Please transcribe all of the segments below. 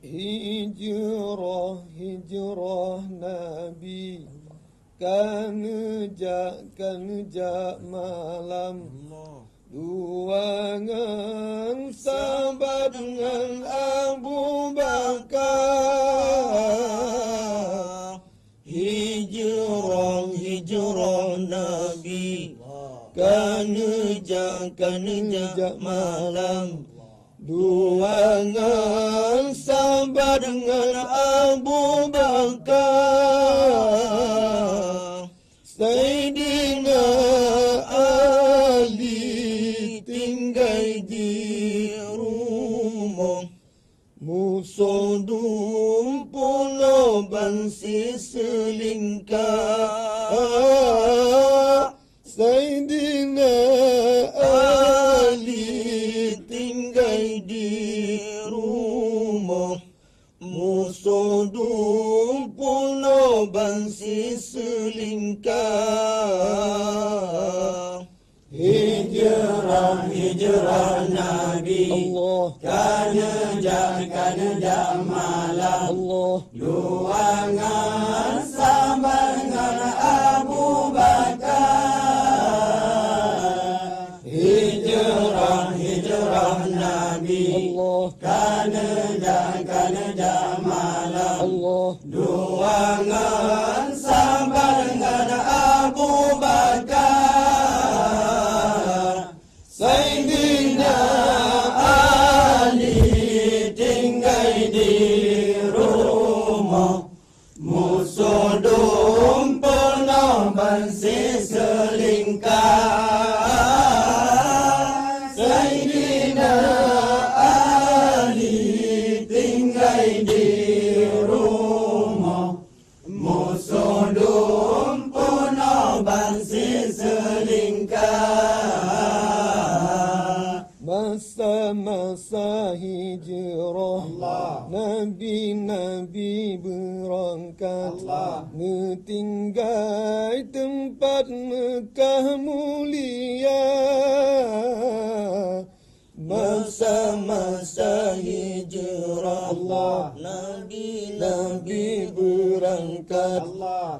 Hijrah Nabi kan jak malam duangan sahabat dengan Abu Bakar. Hijrah Nabi kan jak malam duangan sahabat dengan Abu Bakar. Sayyidina Ali tinggal di rumah, musuh pulau bansi selingkah. Sayyidina Ali tinggal di rumah, musuh pulau bansi selingkah. Hijrah Nabi kan jak malam duangan sama dengan Abu Bakar. Hijrah Nabi kan jak malam duangan sama dengan Abu Bakar. Sayyidina Ali tinggal di rumah, musuh pernah bansi selingkah. Sayyidina Ali tinggal di rumah, musuh pernah bansi selingkah. Masa hijrah Nabi berangkat, meninggal tempat Mekah mulia. Masa hijrah Nabi berangkat,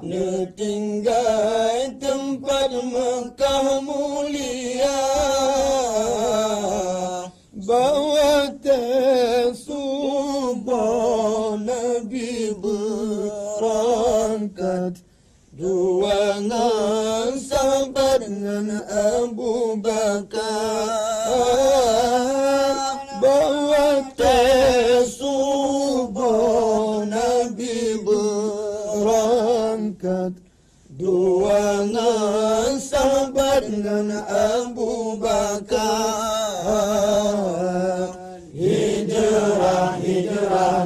meninggal tempat Mekah mulia. Bawa subuh Nabi berangkat, duangan sahabat dengan Abu Bakar. Bawa subuh Nabi berangkat, duangan sahabat dengan Abu Bakar. Hijrah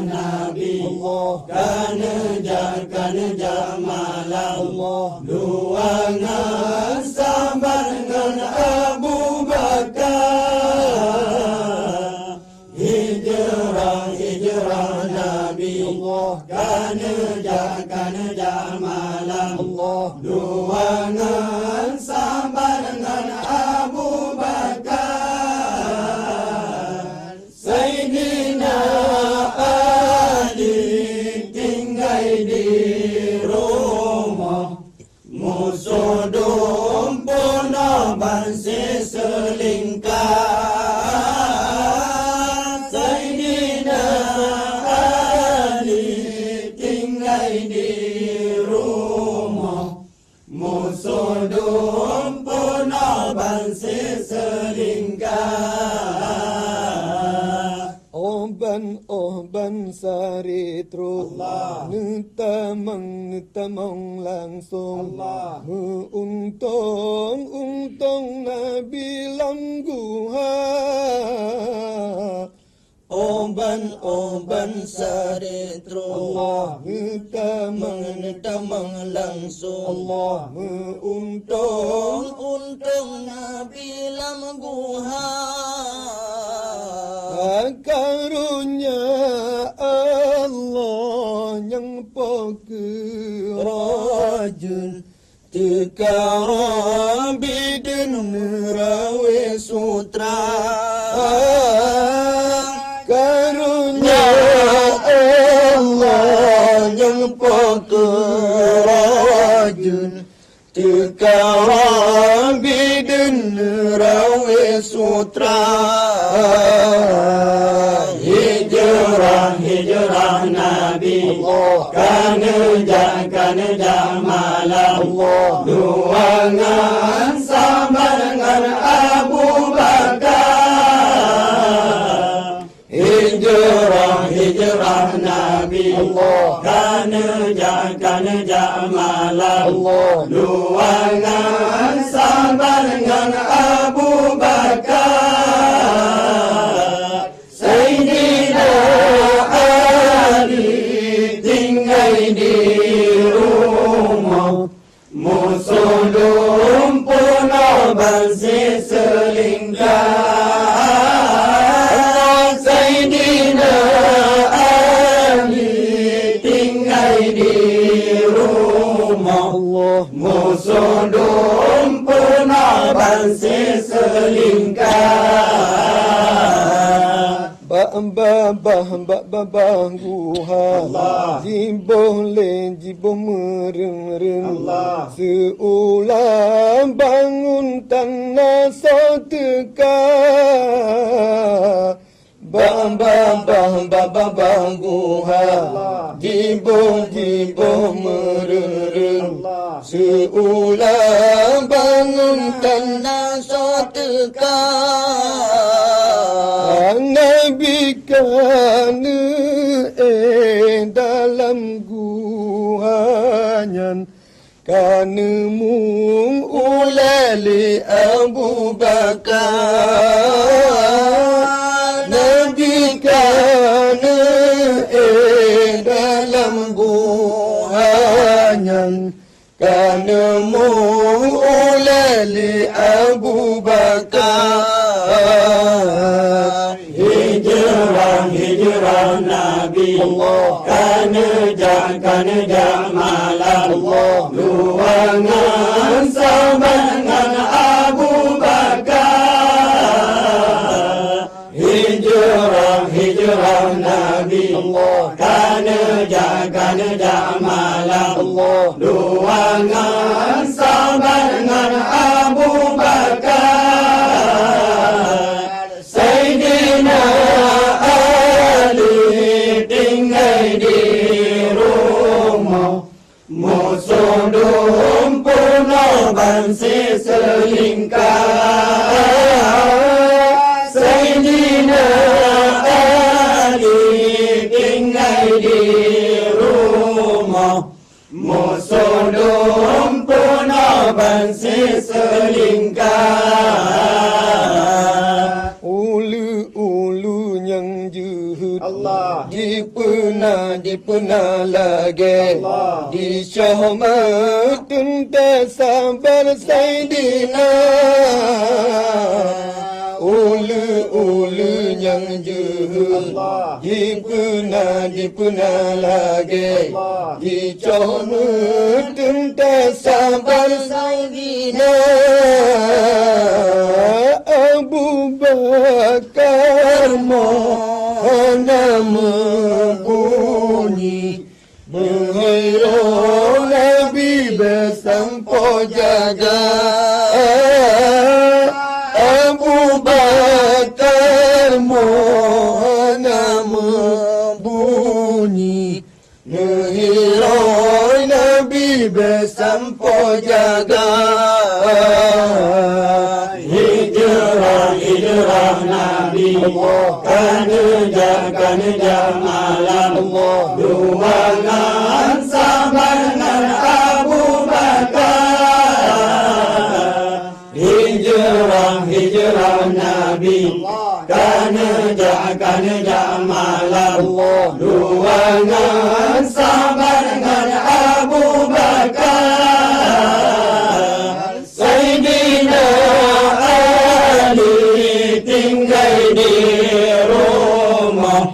Nabi kan jak malam duangan sahabat dengan Abu Bakar. Hijrah Nabi kan jak malam duangan sahabat dengan Abu Bakar. Sayyidina Ali tinggal di rumah, musuh pernah bansi selingkah. Sayyidina Ali tinggal di rumah, musuh pernah bansi selingkah. Oban saritro Netamang langsung Untung Nabi langguha. Oban saritro Netamang langsung Untung Nabi langguha. Karunia Allah yang pokirajun Tekarabidin Rawi Sutra. Karunia perkara bidin rawe sutra hijrah Nabi Kana malam Duangan sama dengan Abu Bakar Hijrah Nabi Kana malam Duangan sama dengan Abu Bakar Sayyidina Ali tinggal di rumah musuh lumpuh bansi selingkar Sayyidina Ali tinggal di rumah musuh lumpuh bansi selingkar Guha jiboh mereng-reng seulang bangun tanah soteka Guha jiboh mereng-reng seulang bangun tanah soteka Nabi kana dalam guhanyan kana mung ulali Abu Bakar Nabi kana dalam guhanyan kana mung ulali Abu Bakar Hijrah Nabi Kana malam Luangan sama dengan Abu Bakar Hijrah Nabi Kana malam Luangan sama dengan Abu Bakar Sayyidina musuh lumpuh bansi selingkar Sayyidina Ali tinggal di rumah musuh lumpuh bansi selingkar Ulu yang juhud dipena lagi di syahmatun sabar Sayyidina ulu yang juhud dipena lagi di syahmatun sabar Sayyidina Abu Bakar mohon membunyi menghirau Nabi bersampo jaga Abu Bakar mohon membunyi menghirau Nabi bersampo jaga Hijrah Nabi Kana malam Duangan sama dengan Abu Bakar Hijrah Nabi Kana malam Duangan sama dengan Abu Bakar Sayyidina tinggal di rumah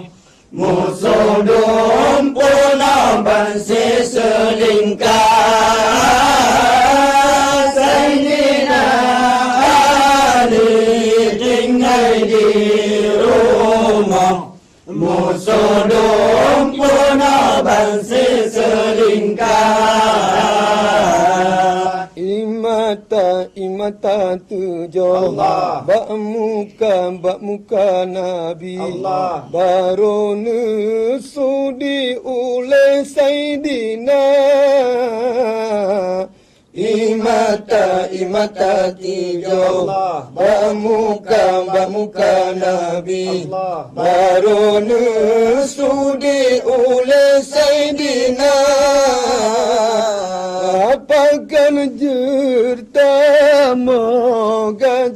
musuh lumpuh bansi selingkar Sayyidina Ali tinggal di rumah musuh lumpuh bansi selingkar imata tujuh Allah. bak muka Nabi Allah. baru sudi oleh Sayyidina imata tujuh Allah. bak muka Nabi Allah. baru sudi oleh Sayyidina apakan jerta moga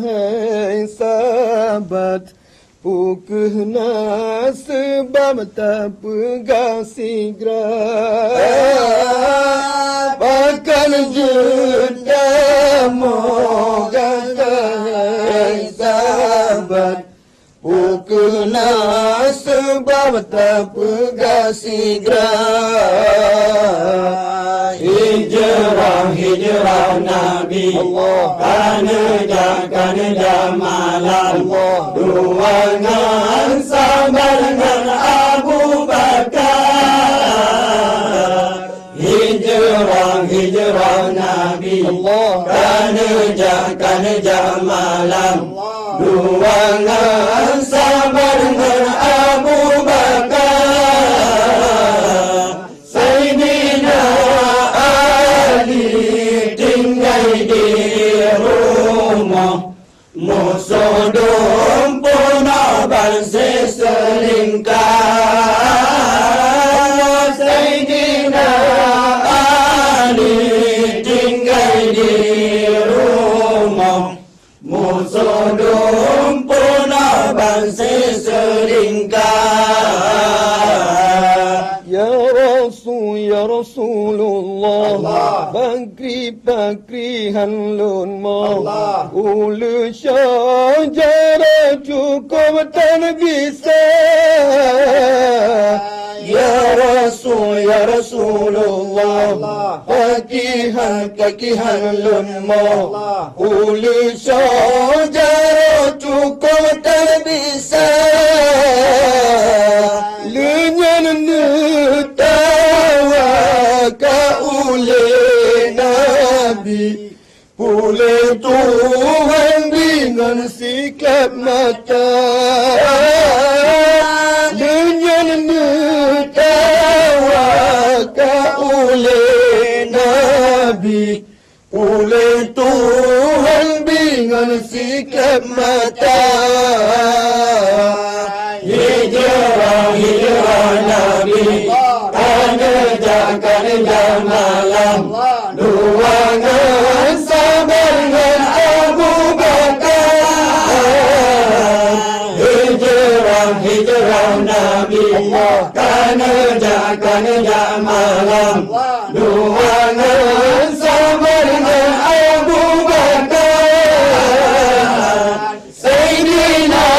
hai sahabat pukna sebab tak pegang sigrat apakan jerta moga hai sahabat pukna sebab tak pegang sigrat Hijrah Nabi Allah. Kanada malam Allah. Ruangan sabar dengan Abu Bakar Hijrah Nabi Allah. Kanada malam Ruangan sabar dengan Abu Bakar Sayyidina tinggal di rumah musuh dumpun abang selingkar Sayyidina Ali tinggal di rumah musuh dumpun abang selingkar Ya Rasulullah Allah. Bakri hanlun ma Allah. Ulu syajara cukup tak bisa Ya Rasulullah Allah. Kaki hanlun ma Allah. Ulu syajara cukup tak bisa Lenyan oleh Nabi Boleh Tuhan dengan sikap mata Dengan tawakkal oleh Nabi Boleh Tuhan dengan sikap mata Hijrah Nabi Kanada malam Ruangan sabar dengan Abu Bakar Hijrah Nabi Kanada malam Ruangan sabar dengan Abu Bakar Sayyidina